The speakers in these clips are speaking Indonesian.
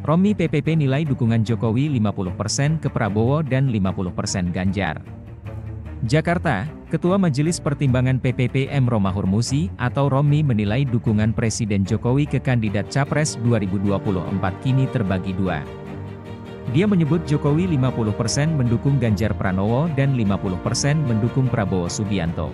Romi PPP nilai dukungan Jokowi 50% ke Prabowo dan 50% Ganjar. Jakarta, Ketua Majelis Pertimbangan PPP M. Romahur Muzi atau Romi menilai dukungan Presiden Jokowi ke kandidat Capres 2024 kini terbagi dua. Dia menyebut Jokowi 50% mendukung Ganjar Pranowo dan 50% mendukung Prabowo Subianto.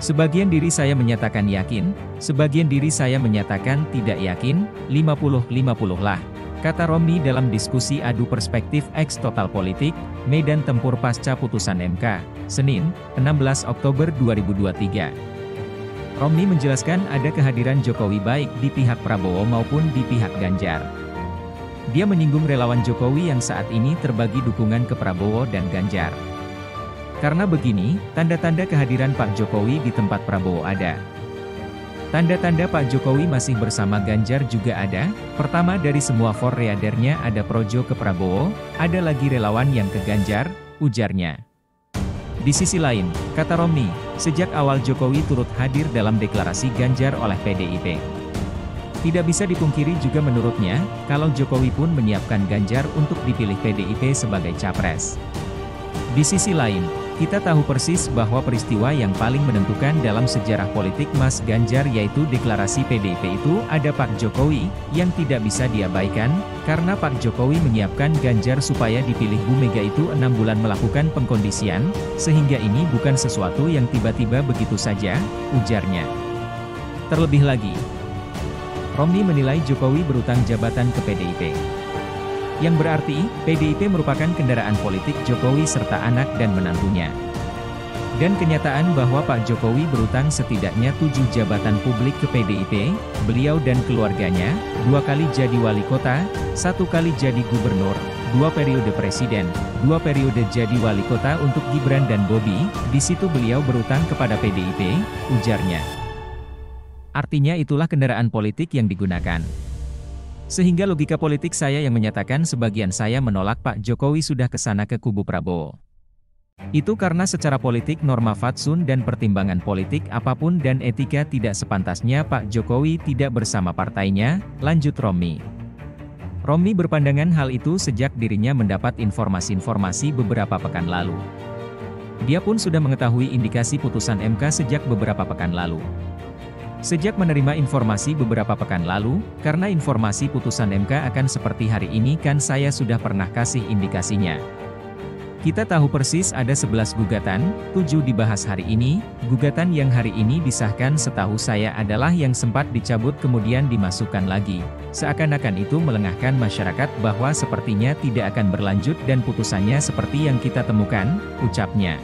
Sebagian diri saya menyatakan yakin, sebagian diri saya menyatakan tidak yakin, 50-50 lah, kata Romi dalam diskusi adu perspektif X Total Politik, Medan Tempur Pasca Putusan MK, Senin, 16 Oktober 2023. Romi menjelaskan ada kehadiran Jokowi baik di pihak Prabowo maupun di pihak Ganjar. Dia menyinggung relawan Jokowi yang saat ini terbagi dukungan ke Prabowo dan Ganjar. Karena begini, tanda-tanda kehadiran Pak Jokowi di tempat Prabowo ada. Tanda-tanda Pak Jokowi masih bersama Ganjar juga ada. Pertama, dari semua for readernya ada projo ke Prabowo, ada lagi relawan yang ke Ganjar, ujarnya. Di sisi lain, kata Romi, sejak awal Jokowi turut hadir dalam deklarasi Ganjar oleh PDIP. Tidak bisa dipungkiri juga menurutnya, kalau Jokowi pun menyiapkan Ganjar untuk dipilih PDIP sebagai capres. Di sisi lain, kita tahu persis bahwa peristiwa yang paling menentukan dalam sejarah politik Mas Ganjar yaitu deklarasi PDIP itu ada Pak Jokowi, yang tidak bisa diabaikan, karena Pak Jokowi menyiapkan Ganjar supaya dipilih Bu Mega itu 6 bulan melakukan pengkondisian, sehingga ini bukan sesuatu yang tiba-tiba begitu saja, ujarnya. Terlebih lagi, Romi menilai Jokowi berutang jabatan ke PDIP. Yang berarti, PDIP merupakan kendaraan politik Jokowi serta anak dan menantunya. Dan kenyataan bahwa Pak Jokowi berutang setidaknya 7 jabatan publik ke PDIP, beliau dan keluarganya, 2 kali jadi wali kota, 1 kali jadi gubernur, 2 periode presiden, 2 periode jadi wali kota untuk Gibran dan Bobi, di situ beliau berutang kepada PDIP, ujarnya. Artinya itulah kendaraan politik yang digunakan. Sehingga logika politik saya yang menyatakan sebagian saya menolak Pak Jokowi sudah kesana ke kubu Prabowo. Itu karena secara politik norma fatsun dan pertimbangan politik apapun dan etika tidak sepantasnya Pak Jokowi tidak bersama partainya, lanjut Romi. Romi berpandangan hal itu sejak dirinya mendapat informasi-informasi beberapa pekan lalu. Dia pun sudah mengetahui indikasi putusan MK sejak beberapa pekan lalu. Sejak menerima informasi beberapa pekan lalu, karena informasi putusan MK akan seperti hari ini kan saya sudah pernah kasih indikasinya. Kita tahu persis ada 11 gugatan, 7 dibahas hari ini, gugatan yang hari ini disahkan setahu saya adalah yang sempat dicabut kemudian dimasukkan lagi. Seakan-akan itu melengahkan masyarakat bahwa sepertinya tidak akan berlanjut dan putusannya seperti yang kita temukan, ucapnya.